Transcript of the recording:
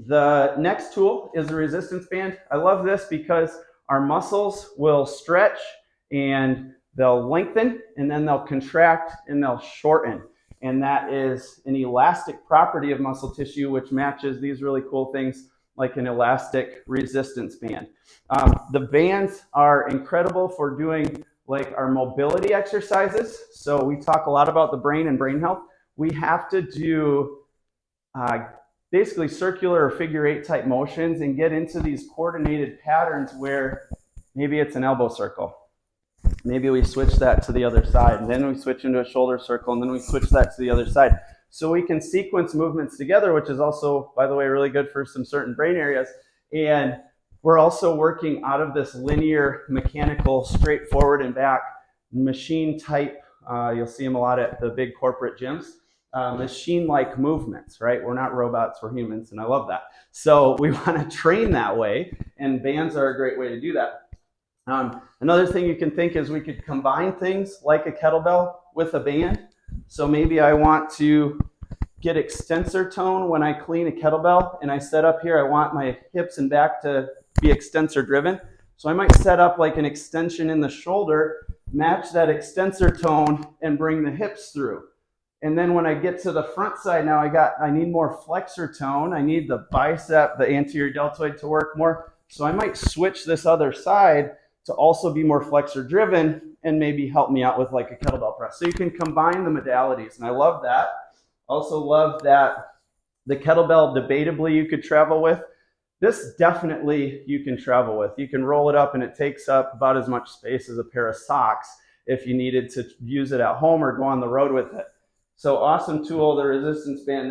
The next tool is a resistance band. I love this because our muscles will stretch and they'll lengthen and then they'll contract and they'll shorten. And that is an elastic property of muscle tissue, which matches these really cool things like an elastic resistance band. The bands are incredible for doing like our mobility exercises. So we talk a lot about the brain and brain health. We have to do basically circular or figure eight type motions and get into these coordinated patterns where maybe it's an elbow circle. Maybe we switch that to the other side, and then we switch into a shoulder circle, and then we switch that to the other side. So we can sequence movements together, which is also, by the way, really good for some certain brain areas. And we're also working out of this linear, mechanical, straightforward and back machine type. You'll see them a lot at the big corporate gyms. Machine-like movements, right? We're not robots, we're humans, and I love that. So we want to train that way, and bands are a great way to do that. Another thing you can think is we could combine things like a kettlebell with a band. So maybe I want to get extensor tone when I clean a kettlebell, and I set up here, I want my hips and back to be extensor driven. So I might set up like an extension in the shoulder, match that extensor tone, and bring the hips through. And then when I get to the front side, now I need more flexor tone. I need the bicep, the anterior deltoid to work more. So I might switch this other side to also be more flexor driven and maybe help me out with like a kettlebell press. So you can combine the modalities, and I love that. Also love that the kettlebell debatably you could travel with. This definitely you can travel with. You can roll it up and it takes up about as much space as a pair of socks if you needed to use it at home or go on the road with it. So awesome tool, the resistance band.